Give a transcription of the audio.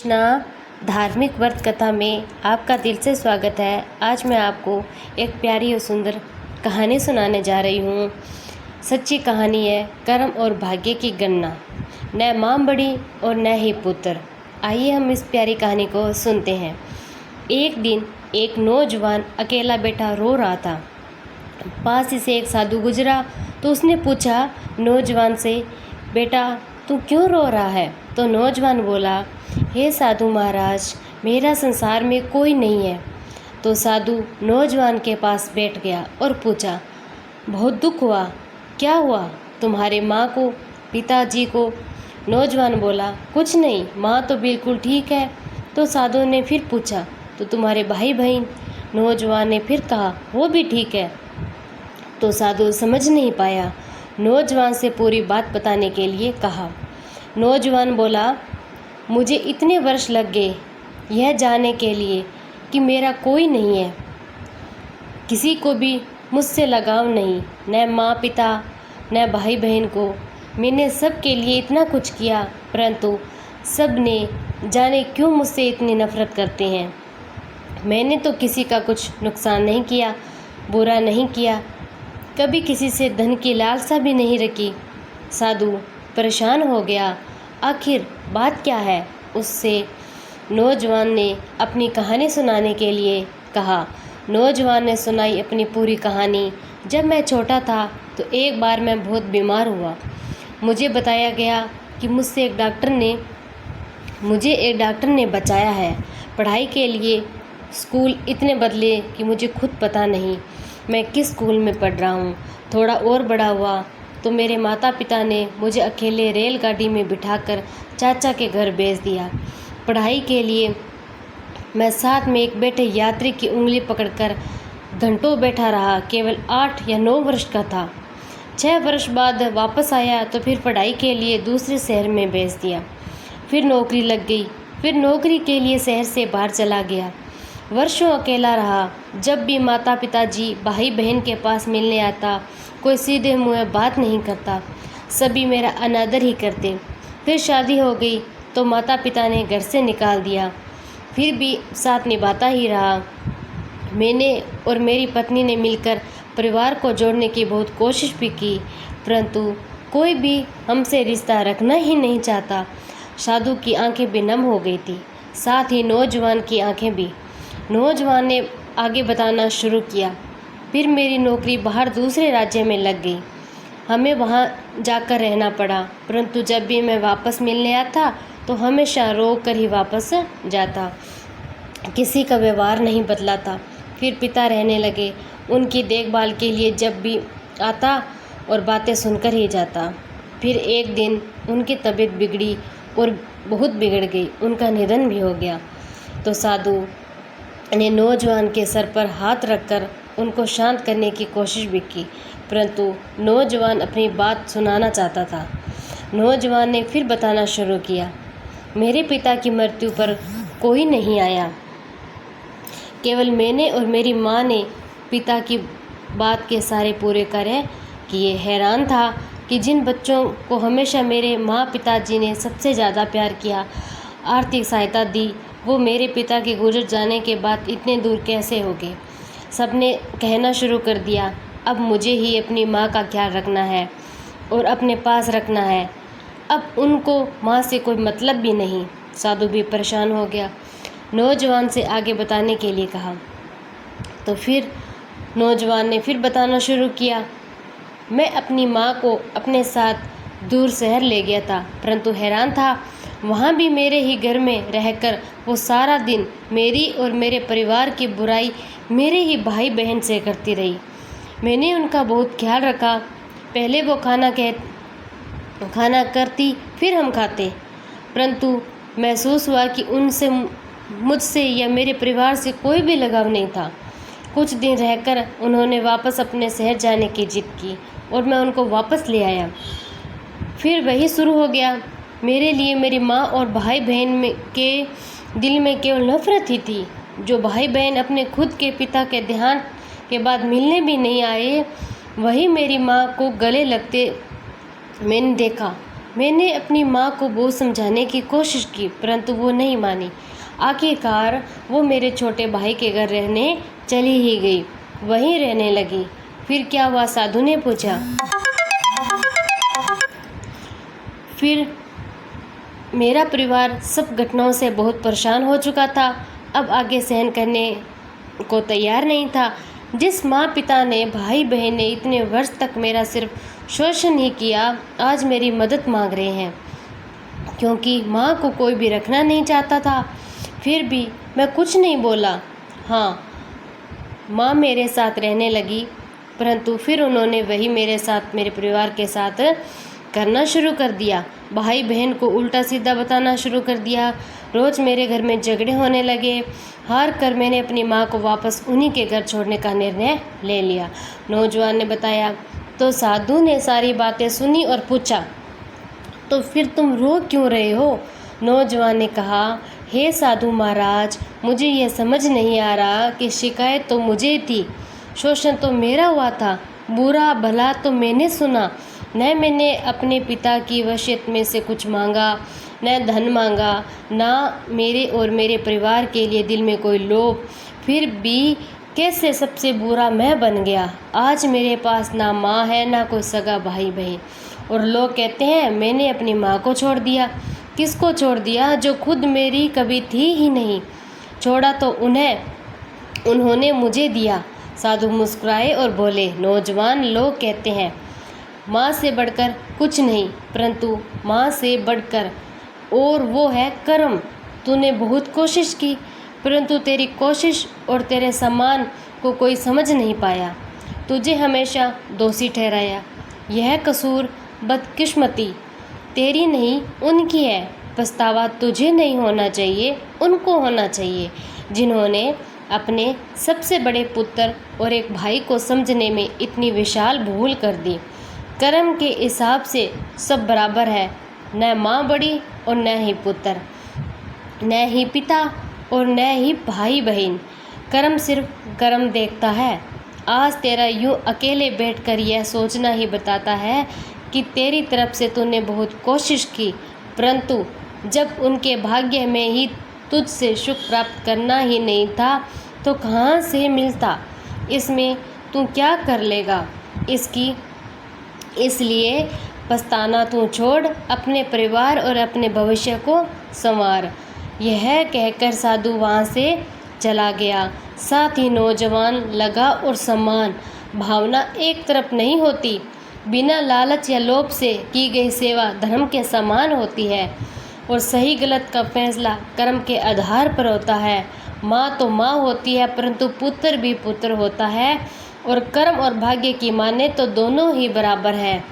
कृष्णा धार्मिक व्रत कथा में आपका दिल से स्वागत है। आज मैं आपको एक प्यारी और सुंदर कहानी सुनाने जा रही हूँ। सच्ची कहानी है कर्म और भाग्य की गणना। न माँ बड़ी और न ही पुत्र। आइए हम इस प्यारी कहानी को सुनते हैं। एक दिन एक नौजवान अकेला बैठा रो रहा था। पास ही से एक साधु गुजरा तो उसने पूछा नौजवान से, बेटा तू क्यों रो रहा है? तो नौजवान बोला, हे साधु महाराज, मेरा संसार में कोई नहीं है। तो साधु नौजवान के पास बैठ गया और पूछा, बहुत दुख हुआ, क्या हुआ तुम्हारे माँ को, पिताजी को? नौजवान बोला, कुछ नहीं, माँ तो बिल्कुल ठीक है। तो साधु ने फिर पूछा, तो तुम्हारे भाई बहन? नौजवान ने फिर कहा, वो भी ठीक है। तो साधु समझ नहीं पाया, नौजवान से पूरी बात बताने के लिए कहा। नौजवान बोला, मुझे इतने वर्ष लग गए यह जानने के लिए कि मेरा कोई नहीं है, किसी को भी मुझसे लगाव नहीं, न माँ पिता न भाई बहन को। मैंने सब के लिए इतना कुछ किया, परंतु सब ने जाने क्यों मुझसे इतनी नफरत करते हैं। मैंने तो किसी का कुछ नुकसान नहीं किया, बुरा नहीं किया, कभी किसी से धन की लालसा भी नहीं रखी। साधु परेशान हो गया, आखिर बात क्या है? उससे नौजवान ने अपनी कहानी सुनाने के लिए कहा। नौजवान ने सुनाई अपनी पूरी कहानी। जब मैं छोटा था तो एक बार मैं बहुत बीमार हुआ। मुझे बताया गया कि मुझे एक डॉक्टर ने बचाया है। पढ़ाई के लिए स्कूल इतने बदले कि मुझे खुद पता नहीं मैं किस स्कूल में पढ़ रहा हूँ। थोड़ा और बड़ा हुआ तो मेरे माता पिता ने मुझे अकेले रेलगाड़ी में बिठाकर चाचा के घर भेज दिया। पढ़ाई के लिए मैं साथ में एक बैठे यात्री की उंगली पकड़कर घंटों बैठा रहा। केवल 8 या 9 वर्ष का था। 6 वर्ष बाद वापस आया तो फिर पढ़ाई के लिए दूसरे शहर में भेज दिया। फिर नौकरी लग गई, फिर नौकरी के लिए शहर से बाहर चला गया। वर्षों अकेला रहा। जब भी माता पिताजी भाई बहन के पास मिलने आता, कोई सीधे मुँह बात नहीं करता, सभी मेरा अनादर ही करते। फिर शादी हो गई तो माता पिता ने घर से निकाल दिया, फिर भी साथ निभाता ही रहा। मैंने और मेरी पत्नी ने मिलकर परिवार को जोड़ने की बहुत कोशिश भी की, परंतु कोई भी हमसे रिश्ता रखना ही नहीं चाहता। साधु की आंखें भी नम हो गई थी, साथ ही नौजवान की आंखें भी। नौजवान ने आगे बताना शुरू किया। फिर मेरी नौकरी बाहर दूसरे राज्य में लग गई। हमें वहाँ जाकर रहना पड़ा, परंतु जब भी मैं वापस मिलने आता तो हमेशा रोक कर ही वापस जाता। किसी का व्यवहार नहीं बदला था। फिर पिता रहने लगे। उनकी देखभाल के लिए जब भी आता और बातें सुनकर ही जाता। फिर एक दिन उनकी तबीयत बिगड़ी और बहुत बिगड़ गई। उनका निधन भी हो गया। तो साधु ने नौजवान के सर पर हाथ रखकर उनको शांत करने की कोशिश भी की, परंतु नौजवान अपनी बात सुनाना चाहता था। नौजवान ने फिर बताना शुरू किया, मेरे पिता की मृत्यु पर कोई नहीं आया, केवल मैंने और मेरी माँ ने पिता की बात के सारे पूरे कार्य किए। हैरान था कि जिन बच्चों को हमेशा मेरे माँ पिताजी ने सबसे ज़्यादा प्यार किया, आर्थिक सहायता दी, वो मेरे पिता के गुजर जाने के बाद इतने दूर कैसे हो गए। सबने कहना शुरू कर दिया, अब मुझे ही अपनी माँ का ख्याल रखना है और अपने पास रखना है। अब उनको माँ से कोई मतलब भी नहीं। साधु भी परेशान हो गया। नौजवान से आगे बताने के लिए कहा। तो फिर नौजवान ने फिर बताना शुरू किया, मैं अपनी माँ को अपने साथ दूर शहर ले गया था, परंतु हैरान था, वहाँ भी मेरे ही घर में रहकर वो सारा दिन मेरी और मेरे परिवार की बुराई मेरे ही भाई बहन से करती रही। मैंने उनका बहुत ख्याल रखा। पहले वो खाना करती, फिर हम खाते, परंतु महसूस हुआ कि उनसे मुझसे या मेरे परिवार से कोई भी लगाव नहीं था। कुछ दिन रहकर उन्होंने वापस अपने शहर जाने की जिद की और मैं उनको वापस ले आया। फिर वही शुरू हो गया। मेरे लिए मेरी माँ और भाई बहन के दिल में केवल नफरत ही थी। जो भाई बहन अपने खुद के पिता के देहांत के बाद मिलने भी नहीं आए, वही मेरी माँ को गले लगते मैंने देखा। मैंने अपनी माँ को बहुत समझाने की कोशिश की, परंतु वो नहीं मानी। आखिरकार वो मेरे छोटे भाई के घर रहने चली ही गई, वहीं रहने लगी। फिर क्या हुआ? साधु ने पूछा। फिर मेरा परिवार सब घटनाओं से बहुत परेशान हो चुका था, अब आगे सहन करने को तैयार नहीं था। जिस माँ पिता ने, भाई बहन ने इतने वर्ष तक मेरा सिर्फ शोषण ही किया, आज मेरी मदद मांग रहे हैं, क्योंकि माँ को कोई भी रखना नहीं चाहता था। फिर भी मैं कुछ नहीं बोला। हाँ, माँ मेरे साथ रहने लगी, परंतु फिर उन्होंने वही मेरे साथ, मेरे परिवार के साथ करना शुरू कर दिया। भाई बहन को उल्टा सीधा बताना शुरू कर दिया। रोज़ मेरे घर में झगड़े होने लगे। हार कर मैंने अपनी माँ को वापस उन्हीं के घर छोड़ने का निर्णय ले लिया। नौजवान ने बताया। तो साधु ने सारी बातें सुनी और पूछा, तो फिर तुम रो क्यों रहे हो? नौजवान ने कहा, हे साधु महाराज, मुझे यह समझ नहीं आ रहा कि शिकायत तो मुझे थी, शोषण तो मेरा हुआ था, बुरा भला तो मैंने सुना। न मैंने अपने पिता की वसीयत में से कुछ मांगा, न धन मांगा, ना मेरे और मेरे परिवार के लिए दिल में कोई लोभ। फिर भी कैसे सबसे बुरा मैं बन गया। आज मेरे पास ना माँ है, ना कोई सगा भाई बहन, और लोग कहते हैं मैंने अपनी माँ को छोड़ दिया। किसको छोड़ दिया? जो खुद मेरी कभी थी ही नहीं। छोड़ा तो उन्होंने मुझे दिया। साधु मुस्कुराए और बोले, नौजवान, लोग कहते हैं माँ से बढ़कर कुछ नहीं, परंतु माँ से बढ़कर और वो है कर्म। तूने बहुत कोशिश की, परंतु तेरी कोशिश और तेरे सम्मान को कोई समझ नहीं पाया। तुझे हमेशा दोषी ठहराया। यह कसूर, बदकिस्मती तेरी नहीं, उनकी है। पछतावा तुझे नहीं होना चाहिए, उनको होना चाहिए, जिन्होंने अपने सबसे बड़े पुत्र और एक भाई को समझने में इतनी विशाल भूल कर दी। कर्म के हिसाब से सब बराबर है, न माँ बड़ी और न ही पुत्र, न ही पिता और न ही भाई बहन। कर्म सिर्फ कर्म देखता है। आज तेरा यूँ अकेले बैठकर यह सोचना ही बताता है कि तेरी तरफ से तूने बहुत कोशिश की, परंतु जब उनके भाग्य में ही तुझसे सुख प्राप्त करना ही नहीं था, तो कहाँ से मिलता। इसमें तू क्या कर लेगा? इसलिए पछताना तू छोड़, अपने परिवार और अपने भविष्य को संवार। यह कहकर साधु वहाँ से चला गया। साथ ही नौजवान लगा और सम्मान भावना एक तरफ नहीं होती। बिना लालच या लोभ से की गई सेवा धर्म के समान होती है, और सही गलत का फैसला कर्म के आधार पर होता है। माँ तो माँ होती है, परंतु पुत्र भी पुत्र होता है, और कर्म और भाग्य की माने तो दोनों ही बराबर है।